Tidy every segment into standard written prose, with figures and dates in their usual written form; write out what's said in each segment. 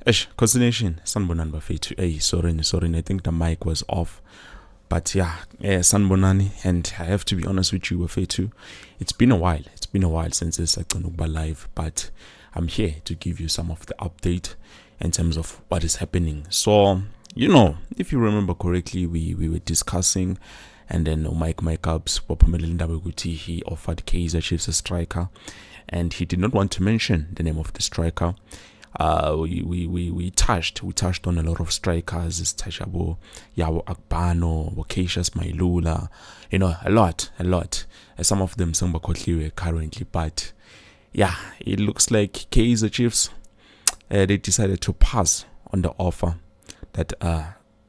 Continuation, Sanbonani bafethu. Hey, sorry, I think the mic was off. But yeah, Sanbonani, and I have to be honest with you, bafethu. It's been a while. It's been a while since this Akunuba live, but I'm here to give you some of the update in terms of what is happening. So, if you remember correctly, we were discussing, and then Makaab's Nabi, he offered Kaizer Chiefs a striker, and he did not want to mention the name of the striker. We touched on a lot of strikers, Tashabo, Yawo Akbano, Wakashas Mailula, a lot. Some of them Sambakotliwe currently, but yeah, it looks like Kaizer Chiefs they decided to pass on the offer that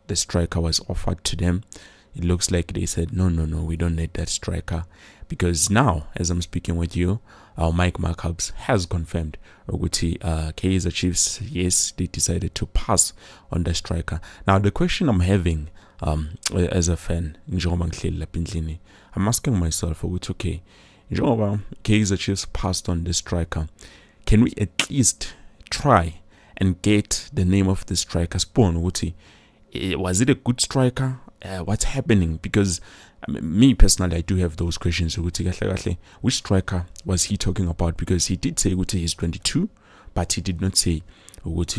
the striker was offered to them. It looks like they said no, we don't need that striker, because now, as I'm speaking with you, Mike Makaab has confirmed Kaizer Chiefs, yes, they decided to pass on the striker. Now the question I'm having as a fan, I'm asking myself, okay, Kaizer Chiefs passed on the striker, can we at least try and get the name of the striker? Was it a good striker? What's happening? Because me personally, I do have those questions. Which striker was he talking about? Because he did say he's 22, but he did not say but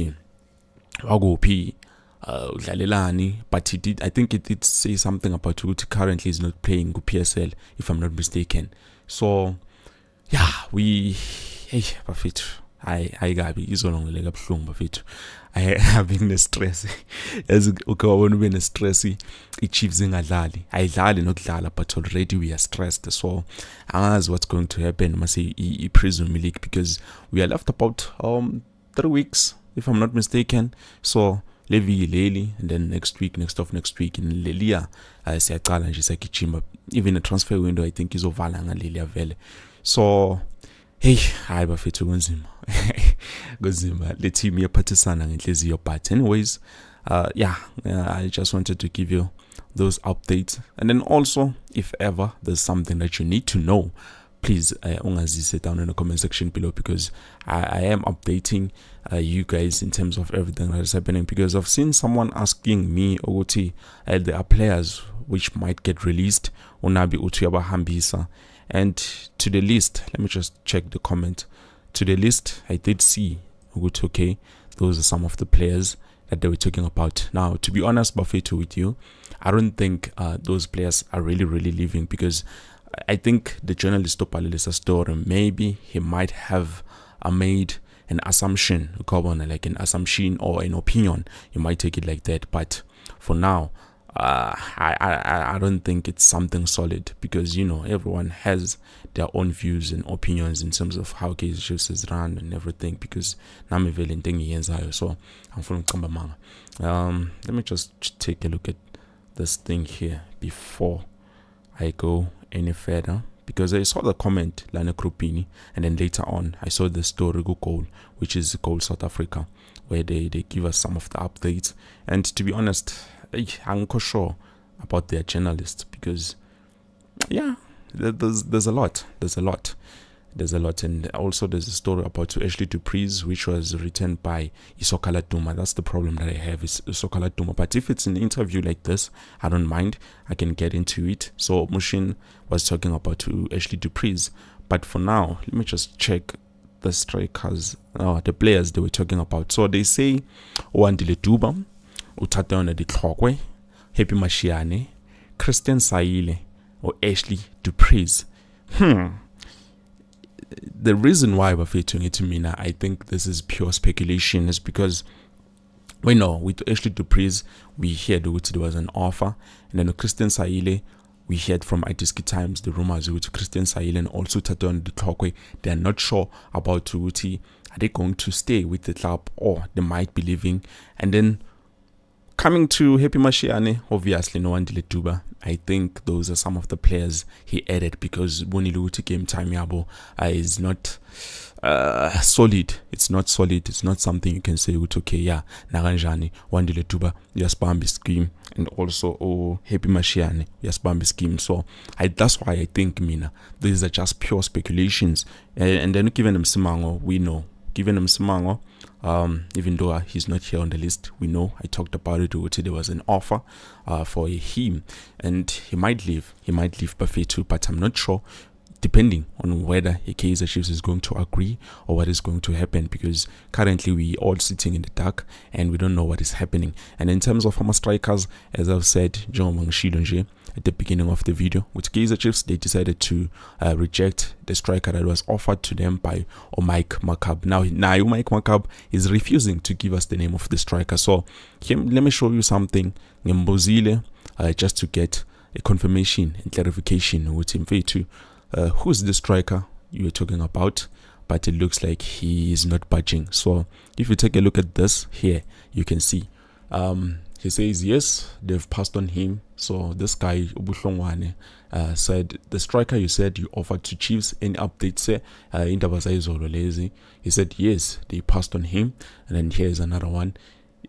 he did, I think it did say something about currently is not playing PSL, if I'm not mistaken. So yeah, I gabi izolongelela kabuhlungu bafethu. I having the stress as ukawona ube stress iChiefs ingadlali ayidlali nokudlala, but already we are stressed. So angazi what's going to happen mase i-Prism League, because we are left about 3 weeks, if I'm not mistaken. So levy, and then next week in Lelia siyaqala nje sakijima. Even the transfer window I think is ovala ngalelia vele. So hey, hayi bafethu kunzima. Le team iyaphathisana ngenhliziyo, but anyways, I just wanted to give you those updates. And then also, if ever there's something that you need to know, please ungazise down in the comment section below, because I am updating you guys in terms of everything that is happening, because I've seen someone asking me, there are players which might get released, unabi utuyaba hambisa. And to the list, let me just check the comment. To the list, I did see, okay, those are some of the players that they were talking about. Now, to be honest, Buffeto, with you, I don't think those players are really leaving, because I think the journalist Topalilisa story, maybe he might have made an assumption, like an assumption or an opinion. You might take it like that, but for now, I don't think it's something solid, because everyone has their own views and opinions in terms of how Kaizer Chiefs is run and everything, because nami vele ntengi yenzayo. So I'm from manga. Let me just take a look at this thing here before I go any further, because I saw the comment Lana Krupini, and then later on I saw the story Goal, which is Goal South Africa, where they give us some of the updates. And to be honest, I'm not sure about their journalists, because there's a lot, and also there's a story about Ashley Dupreez, which was written by Isokala Duma. That's the problem that I have, is Isokala Duma. But if it's an interview like this, I don't mind, I can get into it. So Mushin was talking about Ashley Dupreez, but for now, let me just check the strikers, the players they were talking about. So they say Wandile Duba, Utateona Ditlokwe, Happy Mashiane, Christian Saile, or Ashley Dupreez. The reason why we're featuring it to me now, I think this is pure speculation, is because we know with Ashley Dupreez, we heard that there was an offer, and then Christian Saile, we heard from Itiski Times the rumors with Christian Saile and also Taton Ditlokwe. They are not sure about Tuti. Are they going to stay with the club, or they might be leaving? And then coming to Happy Mashiane, obviously no one Diletuba. I think those are some of the players he added, because Boniluti game time yabo is not solid. It's not solid. It's not something you can say Naranjani, one Diletuba, Yaspambi scheme, and also Happy Mashiane, Yaspambi scheme. So that's why I think these are just pure speculations. And then given them Simango, we know given him Simango, even though he's not here on the list. We know I talked about it. There was an offer for him, and he might leave. He might leave Buffet too, but I'm not sure, depending on whether Kaizer Chiefs is going to agree or what is going to happen, because currently we all sitting in the dark and we don't know what is happening. And in terms of former strikers, as I've said, John Mangshilonje at the beginning of the video, with Kaizer Chiefs, they decided to reject the striker that was offered to them by Mike Makaab. Now Mike Makaab is refusing to give us the name of the striker. So let me show you something just to get a confirmation and clarification with him too. Who's the striker you're talking about? But it looks like he is not budging. So if you take a look at this here, you can see he says yes, they've passed on him. So this guy Ubuhlongwane said, the striker you said you offered to Chiefs, any updates lazy. He said yes, they passed on him. And then here's another one,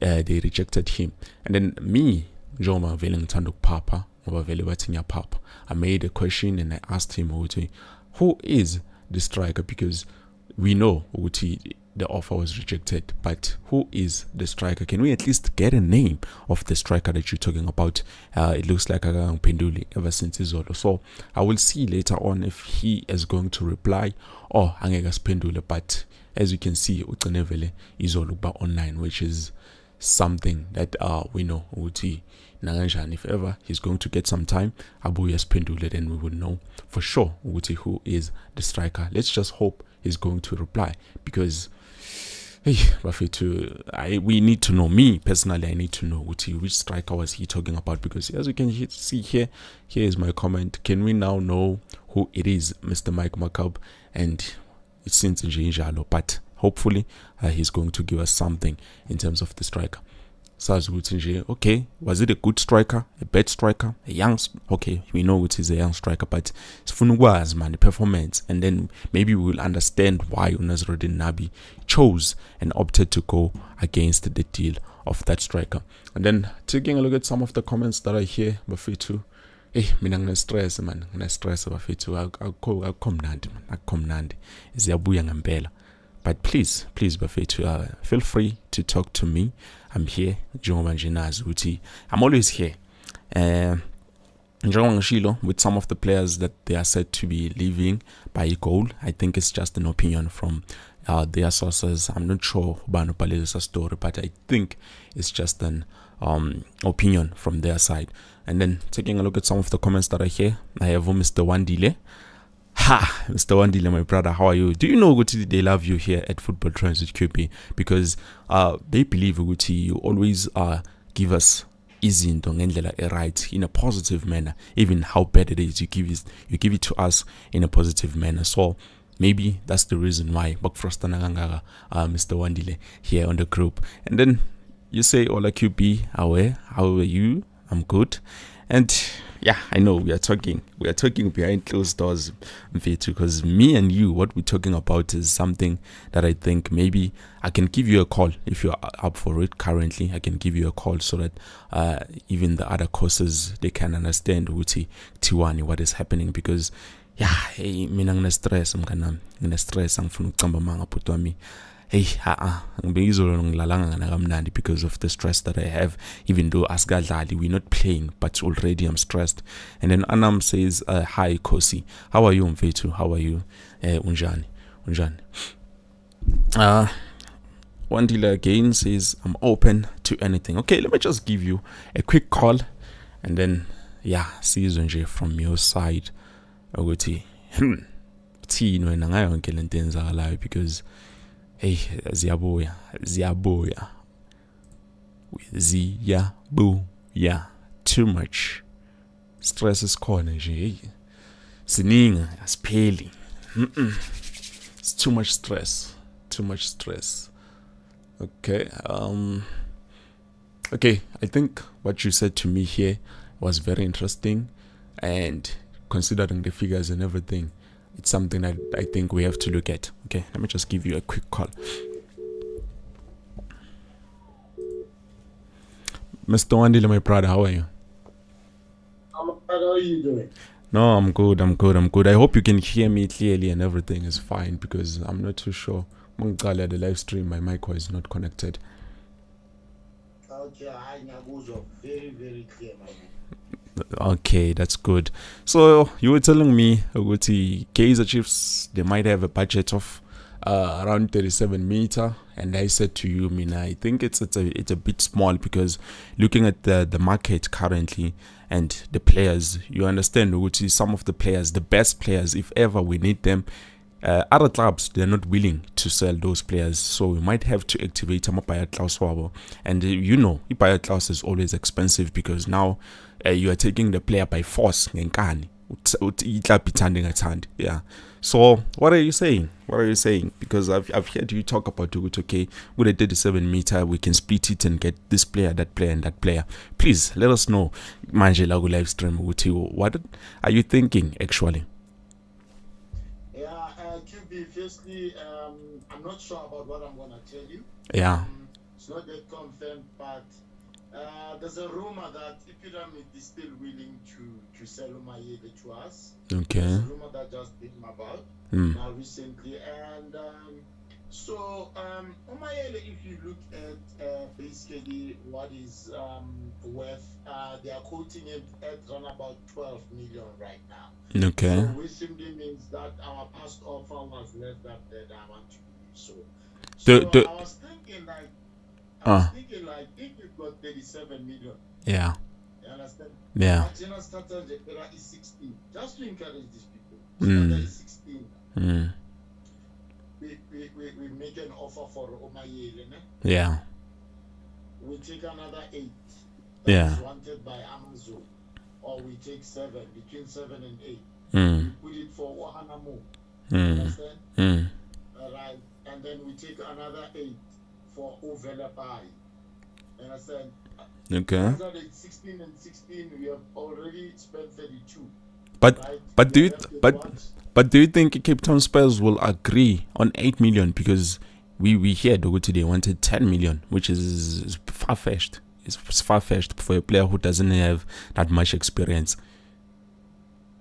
they rejected him. And then me, Joma Velingtanduk Papa, I made a question and I asked him, who is the striker? Because we know the offer was rejected, but who is the striker? Can we at least get a name of the striker that you're talking about? It looks like Agang Penduli ever since Izolo. So I will see later on if he is going to reply or Angegas Pendule. But as you can see, Utanevele Izolo online, which is something that we know if ever he's going to get some time, Abuya's Pendule, then we will know for sure who is the striker. Let's just hope he's going to reply, because we need to know. Me personally, I need to know which striker was he talking about, because as you can see here is my comment. Can we now know who it is, Mr. Mike Makaab? And it seems Njalo, but hopefully he's going to give us something in terms of the striker. Okay, was it a good striker, a bad striker, a young? Okay, we know it is a young striker, but it's funugwas, man, the performance, and then maybe we'll understand why Nasredine Nabi chose and opted to go against the deal of that striker. And then taking a look at some of the comments that are here, Bafetu, mina ngine-stress man, ngine-stress Bafetu, akukho mnandi man, akukho mnandi, ziyabuya ngempela. But please, Bafetu, feel free to talk to me. I'm here. I'm always here. With some of the players that they are said to be leaving by goal, I think it's just an opinion from their sources. I'm not sure about the story, but I think it's just an opinion from their side. And then taking a look at some of the comments that are here, I have Mr. Wandile. Ha, Mr. Wandile, my brother, how are you? Do you know they love you here at Football Transit QP? Because they believe you always give us easy right in a positive manner. Even how bad it is, you give it to us in a positive manner. So maybe that's the reason why Mr. Wandile here on the group. And then you say, Ola QP, how are you? I'm good. And yeah, I know we are talking behind closed doors, because me and you, what we're talking about is something that I think maybe I can give you a call if you're up for it. Currently, I can give you a call so that even the other courses, they can understand Tiwani what is happening, because mina ngine-stress ngine-stress angifuna ukucamba manga bhuti wami. Because of the stress that I have, even though asgadlali we're not playing, but already I'm stressed. And then Anam says, hi Kosi, how are you Mfethu? How are you? Unjani. One dealer again says, I'm open to anything. Okay, let me just give you a quick call, and then see Unje from your side. Because ziyabuya too much stress is khona nje siningi asipheli. It's too much stress. Okay, I think what you said to me here was very interesting, and considering the figures and everything, it's something that I think we have to look at. Okay, let me just give you a quick call. Mr. Wandile, my brother, how are you? How are you doing? No, I'm good. I hope you can hear me clearly and everything is fine, because I'm not too sure Mangicala the live stream, my mic was not connected. Okay, I know very, very clear, my man. Okay, that's good. So you were telling me the Kaizer Chiefs, they might have a budget of around 37 meter, and I said to you, Mina, I think it's a bit small because looking at the market currently and the players, you understand Uguti, some of the players, the best players, if ever we need them, other clubs, they're not willing to sell those players, so we might have to activate Amapaya Klaus Wabo. And you know, Ipaya Klaus is always expensive because now you are taking the player by force. Yeah. So what are you saying? Because I've heard you talk about okay, with a 37 meter, we can split it and get this player, that player, and that player. Please let us know, Manjela live stream with you. What are you thinking actually? QB, firstly, I'm not sure about what I'm gonna tell you. Yeah. It's not yet confirmed, but there's a rumor that Pyramid is still willing to sell Umayele to us. Okay. There's a rumor that just came about now recently, and so Umayele, if you look at basically what is worth, they are quoting it at around about 12 million right now. Okay. So which simply means that our past offer was less than that I want to do so. I was thinking like if you've got 37 million. Yeah. You understand? Yeah. General starter is 16. Just to encourage these people. Starter is 16. We make an offer for Omayele. Yeah. We take another 8. That's wanted by Amazon. Or we take 7, between 7 and 8. We put it for Wahanamo. Understand? Alright. And then we take another 8 for Ovelapai. Understand? Okay. 16 and 16, we have already spent 32. But do you think Cape Town Spurs will agree on 8 million? Because we heard today wanted 10 million, which is far-fetched. It's far-fetched for a player who doesn't have that much experience.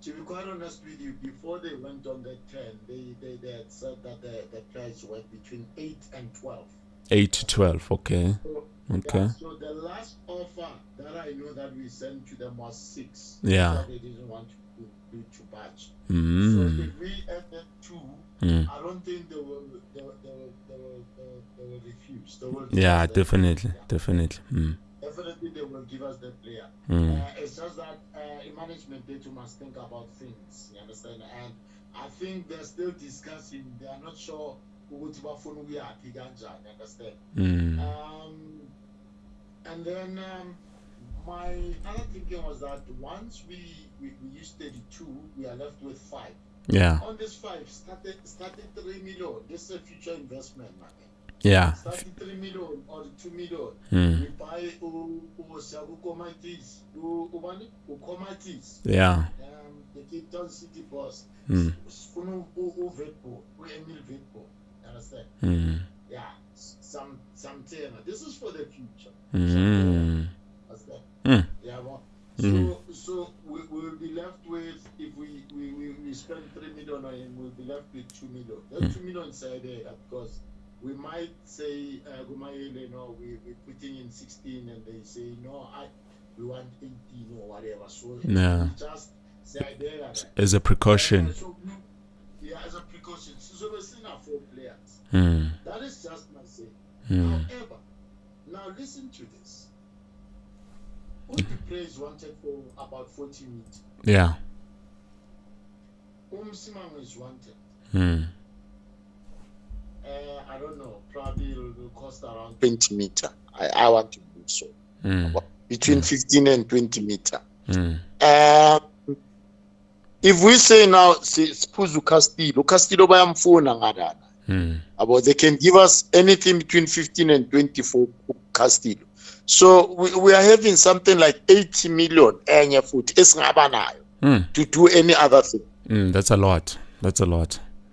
To be quite honest with you, before they went on the 10, they had said that the price went between 8 and 12. 8 to 12, okay. Okay. Yeah, so the last offer that I know that we sent to them was 6. Yeah. They didn't want to budge. So if we added 2, I don't think they will refuse. They will definitely. Definitely they will give us the player. It's just that management they too must think about things. You understand? And I think they're still discussing. They are not sure who we are. You understand? And then my other thinking was that once we use 32, we are left with 5. Yeah. On this 5, started 3 million. This is a future investment, man. Yeah. Started 3 million or 2 million. We buy commodities. Yeah. The Cape Town City boss. Emil Vetpo. Understand? Yeah. Some tenor. This is for the future. Yeah. So we will be left with, if we spend 3 million on him, we'll be left with 2 million. There's 2 million inside there because we might say no, we're putting in 16 and they say no, we want 18 or whatever. So we just say there as a precaution. As a precaution. So we're seeing our 4 players. That is just my say. However, now listen to this. All the players wanted for about 40 meters. Yeah. Simon is wanted. I don't know. Probably it will cost around 20 meters. I want to do so. Between 15 and 20 meters. If we say now, suppose Castillo by Amphona, about they can give us anything between 15 and 20 for Castillo. So we are having something like 80 million to do any other thing. That's a lot.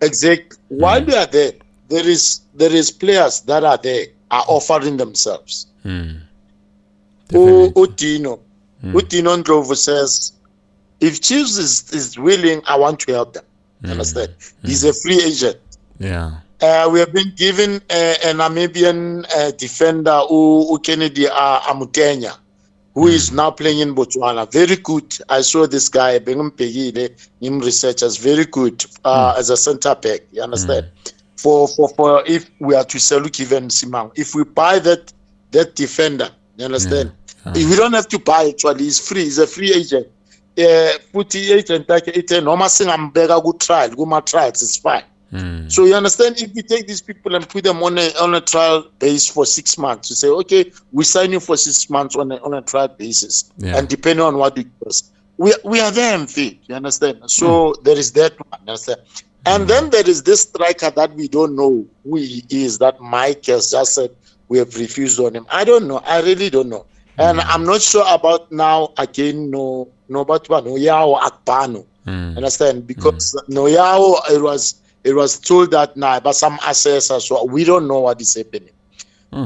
Exactly. While we are there is players that are there are offering themselves. Utino Ndlovu says, if Chiefs is willing, I want to help them. Understand? He's a free agent. Yeah. We have been given a Namibian defender, Kennedy Amutenya, who is now playing in Botswana. Very good. I saw this guy, Bengum Pegile, him researchers, very good as a centre back. You understand? For if we are to sell even Simang, if we buy that defender, you understand? We don't have to buy actually. He's free. He's a free agent. Putty agent like it. No matter I'm bega good trial, go my trials. It's fine. So you understand, if we take these people and put them on a trial base for 6 months, you say, okay, we sign you for 6 months on a trial basis, and depending on what we cost, we are there in faith, you understand? So there is that one, you understand? And then there is this striker that we don't know who he is, that Mike has just said we have refused on him. I don't know, I really don't know. And I'm not sure about now again, no Noyao Akpano, understand? Because Noyao, it was told that now, but some assessors, so we don't know what is happening.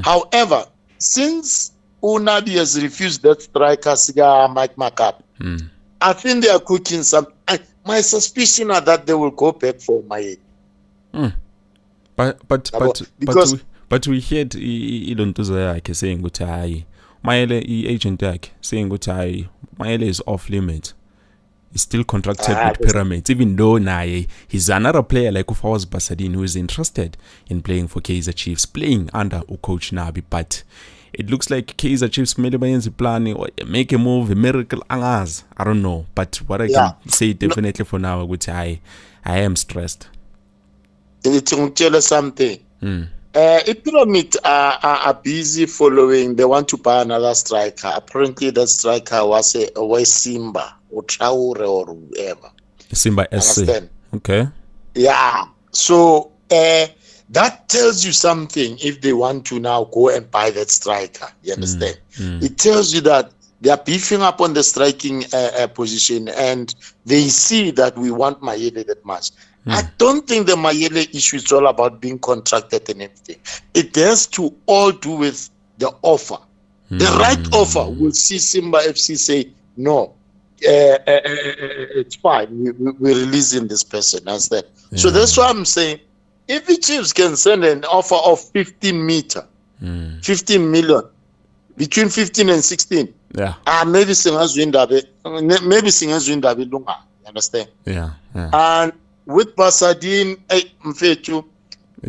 However, since Nabi has refused that striker, Mike Makaab, I think they are cooking some. My suspicion are that they will go back for my. But we heard Ilontuza yakhe saying ukuthi hayi Mayele agent yakhe saying ukuthi hayi Mayele is off limit. He's still contracted with Pyramids, even though naye he's another player like Ufawas Basadine who is interested in playing for Kaizer Chiefs, playing under Coach Nabi. But it looks like Kaizer Chiefs made a plan or make a move, a miracle. I don't know. But what I can say definitely for now, which I am stressed. It's to tell us something. Pyramids are busy following. They want to buy another striker. Apparently, that striker was a Simba or Traore or whoever. Simba SC. Understand? Okay. Yeah. So that tells you something. If they want to now go and buy that striker, you understand? It tells you that they are beefing up on the striking position, and they see that we want Mayele that much. I don't think the Mayele issue is all about being contracted and everything. It has to all do with the offer. The right offer will see Simba FC say, no, it's fine. We're releasing this person. Understand? So that's why I'm saying, if the Chiefs can send an offer of 15 million, between 15 and 16, maybe Singers win Dabi Lunga. You understand? And with Basadine, I think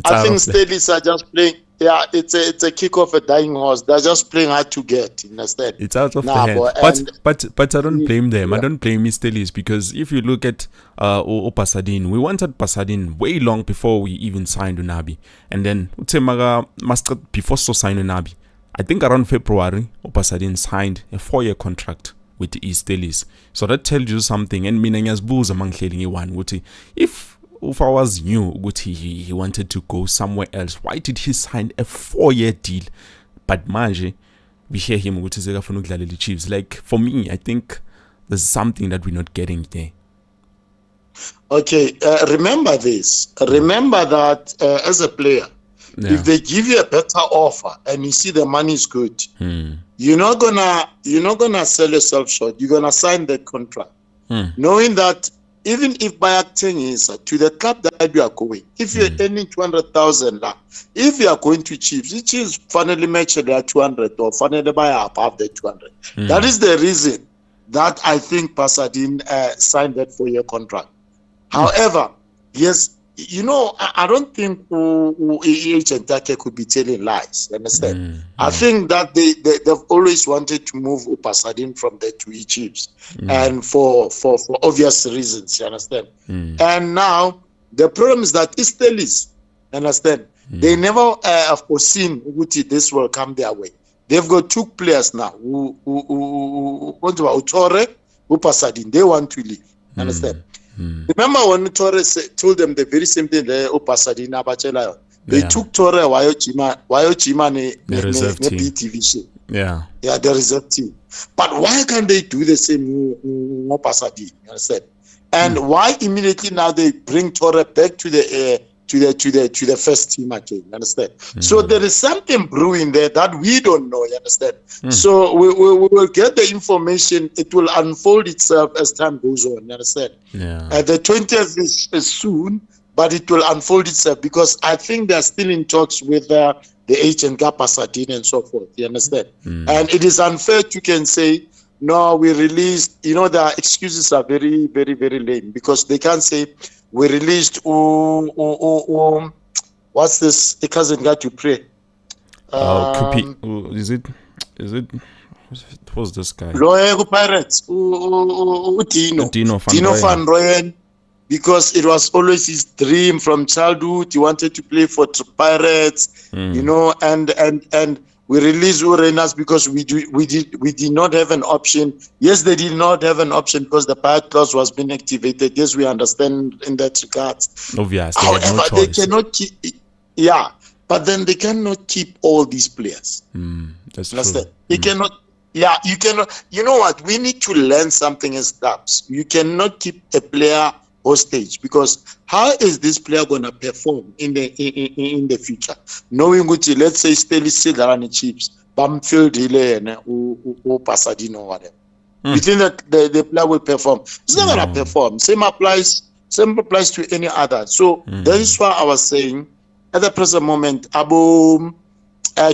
Steelers are just playing. Yeah, it's a kick off a dying horse. They're just playing hard to get. You understand? It's out of the hand. But I don't blame them. I don't blame Steelers, because if you look at Pasadine, we wanted Pasadine way long before we even signed Nabi, and then before signing Nabi, I think around February, Pasadine signed a 4-year contract with the Steelers. So that tells you something. And Minanya's bulls among one. If I was new, he wanted to go somewhere else, why did he sign a 4-year deal? But manje, we hear him the Chiefs. Like, for me, I think there's something that we're not getting there. Okay, remember this. Remember that as a player, if they give you a better offer and you see the money is good, you're not gonna sell yourself short. You're gonna sign that contract, knowing that even if by acting is to the club that you are going, if you're earning 200,000, if you are going to Chiefs, the Chiefs finally match their 200 or finally buy above the 200. That is the reason that I think Pasadine signed that 4-year contract. However, yes. You know, I don't think agent Take could be telling lies. You understand? I think that they've always wanted to move Pasadine from there to Chiefs, and for obvious reasons. You understand? And now the problem is that it's still is. You understand? They never have foreseen this will come their way. They've got 2 players now who want to Utore, who Pasadine. They want to leave. You understand? Remember when Torres told them the very same thing there, Pasadena Bachelayo. They took Torre Wayochima ne BTV show. The reserve team. But why can't they do the same in Pasadena? You understand? And why immediately now they bring Torre back to the first team again? You understand? So there is something brewing there that we don't know. You understand? So we will get the information. It will unfold itself as time goes on. You understand? The 20th is soon. but it will unfold itself because I think they're still in talks with the agent Pasadena and so forth. You understand? And it is unfair to can say, no, we released, the excuses are very, very, very lame because they can't say we released, what's this? The cousin got to pray. Is it? Who's this guy? Royal Pirates. Dino Van Rooyen. Because it was always his dream from childhood. He wanted to play for Pirates, and we released Urenas because we did not have an option. Yes, they did not have an option because the pirate clause was being activated. Yes, we understand in that regard. Obviously, however, no choice. they cannot keep. Yeah, but then they cannot keep all these players. That's understand? True. They cannot. Yeah, you cannot. You know what? We need to learn something as clubs. You cannot keep a player hostage because how is this player going to perform in the future, knowing which, let's say, still Sildarani Chiefs, Bamfield or Pasadena or whatever. You think that the player will perform? It's not going to perform. Same applies to any other. So that is why I was saying at the present moment,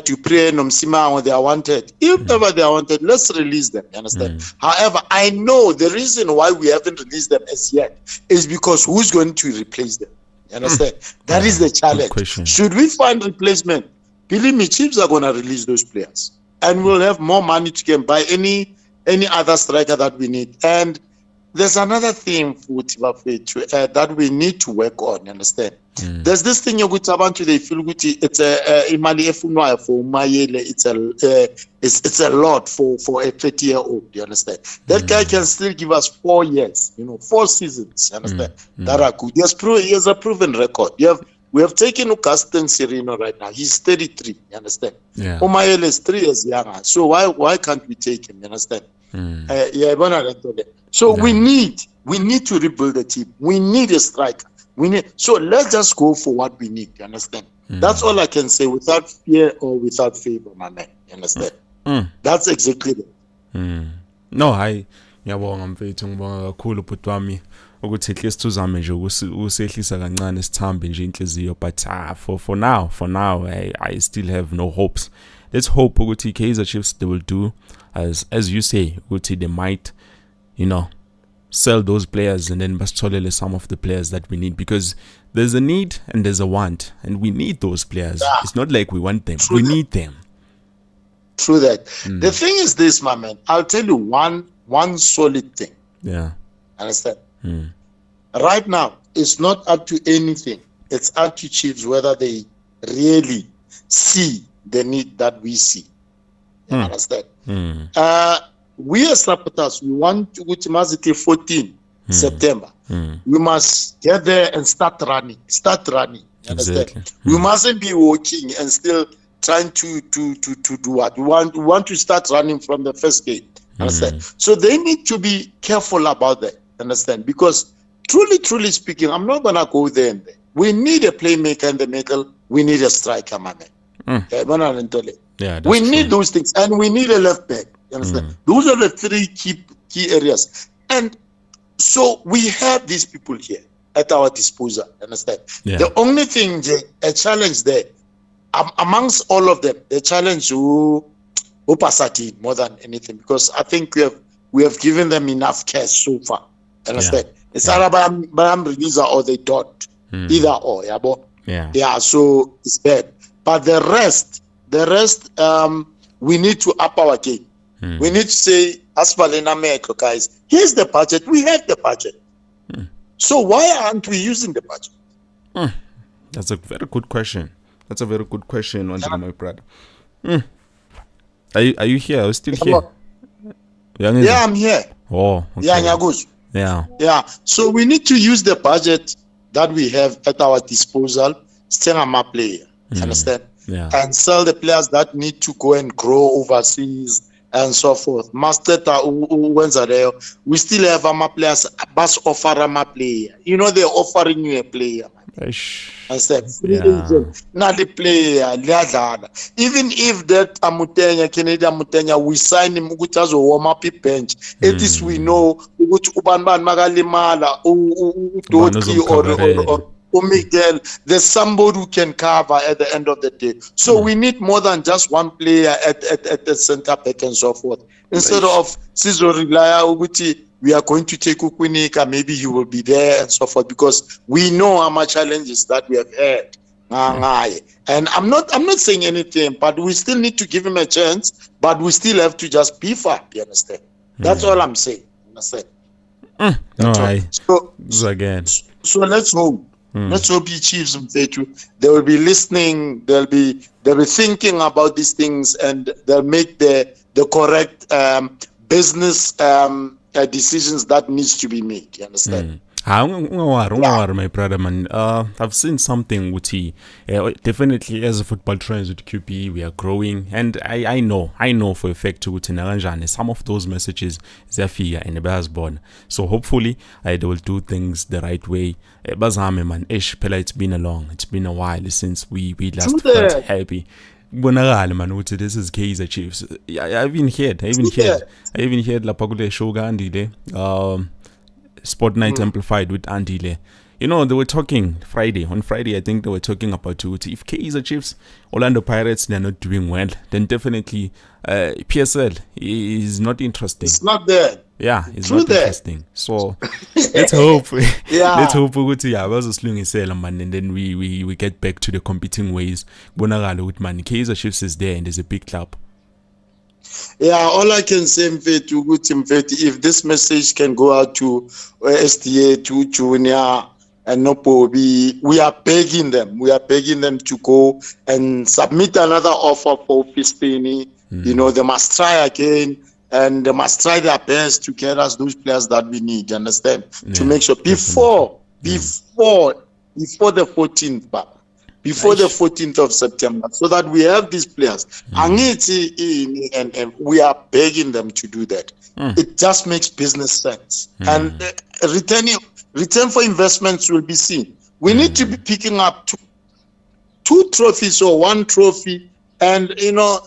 to pray Nomsima when they are wanted. If ever they are wanted, let's release them. You understand? However, I know the reason why we haven't released them as yet is because who's going to replace them? You understand? That is the challenge. Should we find replacement? Believe me, Chiefs are going to release those players, and we'll have more money to can buy any other striker that we need. And there's another thing that we need to work on. You understand? There's this thing you go to they feel good. It's a it's a lot for a 30-year-old. You understand? That guy can still give us 4 years. 4 seasons. You understand? That are good. He has a proven record. We have taken Castan Sereno right now. He's 33. You understand? Yeah. Omayele is 3 years younger. So why can't we take him? You understand? So we need to rebuild the team. We need a striker. So let's just go for what we need. You understand? That's all I can say without fear or without favor, my man. You understand? That's exactly it. No, ngiyabonga mfethu, ngibonga kakhulu bhuti wami ukuthi at least uzame nje usehlisa kancane sithambe nje inhliziyo, but for now I still have no hopes. Let's hope ukuthi Kaizer Chiefs, they will do as you say, ukuthi they might sell those players and then basitholele some of the players that we need, because there's a need and there's a want, and we need those players. It's not like we want them. We need them. True that. The thing is this, my man. I'll tell you one solid thing. Yeah. Understand? Right now, it's not up to anything. It's up to Chiefs whether they really see the need that we see. You understand? We as supporters, we want to go to Maziti 14 September. We must get there and start running. You understand? Exactly. We mustn't be walking and still trying to do what we want to start running from the first gate. Understand? So they need to be careful about that. Understand? Because truly speaking, I'm not gonna go there and there. We need a playmaker in the middle. We need a striker, my man. Yeah, we need those things, and we need a left back. You understand? Those are the 3 key areas, and so we have these people here at our disposal. Understand? Yeah. The only thing, a challenge there, amongst all of them, the challenge who Pasati more than anything, because I think we have given them enough cash so far. Understand? It's either by releaser or they don't. Either or, yeah. So it's bad. But the rest, we need to up our game. We need to say, as Valena Metro guys, here's the budget. We have the budget. So why aren't we using the budget? That's a very good question. My brother. Are you here? Are you still here? Yeah, I'm here. Oh, okay. Yeah. So we need to use the budget that we have at our disposal, sell our player. Understand? Yeah. And sell the players that need to go and grow overseas and so forth. Master we still have our players, bus offer our player. They're offering you a player. Understand? Not the player, even if that Canadian Mutenya, we sign him as a warm up bench. It is we know which Ubanban Magalimala or Miguel, there's somebody who can cover at the end of the day. So we need more than just one player at the center back and so forth. Instead of Sizo rely we are going to take Ukwinika, maybe he will be there and so forth, because we know how much challenges that we have had. And I'm not saying anything, but we still need to give him a chance, but we still have to just beef up, you understand? That's all I'm saying. Understand? So again. So let's hope. Let's hope the Chiefs they will be listening, they'll be thinking about these things, and they'll make the correct business decisions that needs to be made. You understand? My brother, man. I've seen something with definitely as a football trends with QP, we are growing, and I know for a fact with some of those messages Zafia and Basborn. So hopefully they will do things the right way. Bazame man, it's been it's been a while since we last felt happy. Man, this is Kaizer Chiefs. I even heard La Pagule Shoga and Sport Night Amplified with Andile. You know, they were talking on Friday, I think they were talking about if Kaizer Chiefs, Orlando Pirates, they're not doing well, then definitely PSL is not interesting. It's not there. Yeah, it's not interesting. So let's hope. Let's hope and then we get back to the competing ways. Kaizer Chiefs is there and there's a big club. Yeah, all I can say, if this message can go out to STA, to Junior, and Nopo, we are begging them. We are begging them to go and submit another offer for Fistini. You know, they must try again, and they must try their best to get us those players that we need. You understand? To make sure before the 14th, before the 14th of September, so that we have these players. And we are begging them to do that. It just makes business sense. And return for investments will be seen. We need to be picking up two trophies or one trophy, and you know,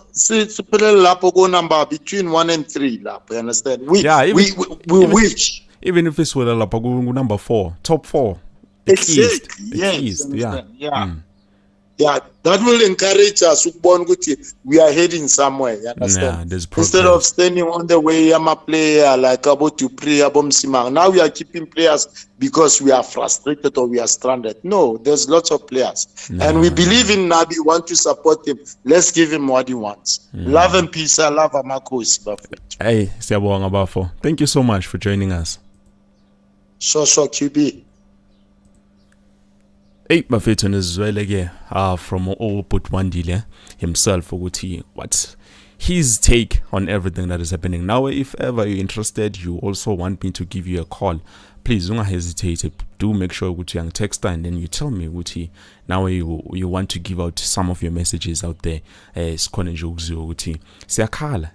go number between 1 and 3. You understand? We wish. Even if it's with a number 4, top 4. At least. Yeah, that will encourage us. We are heading somewhere. You understand? Instead of standing on the way, I'm a player like about to pray about Simang. Now we are keeping players because we are frustrated or we are stranded. No, there's lots of players, and we believe in Nabi. Want to support him? Let's give him what he wants. Love and peace. I love Amakos. Hey, Siyabonga Bafo. Thank you so much for joining us. So QB. Hey, Bafeton is from all put one dealer himself what's his take on everything that is happening. Now, if ever you're interested, you also want me to give you a call, please don't hesitate. Do make sure you text and then you tell me now you want to give out some of your messages out there. Siyakhala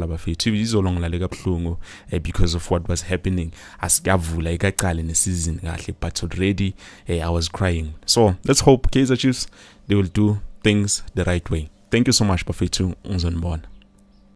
bafethu izolongilalela kabuhlungu because of what was happening. Asikavula ikaqala season kahle, but already I was crying. So let's hope Kaizer Chiefs, they will do things the right way. Thank you so much bafethu. Unzonibona.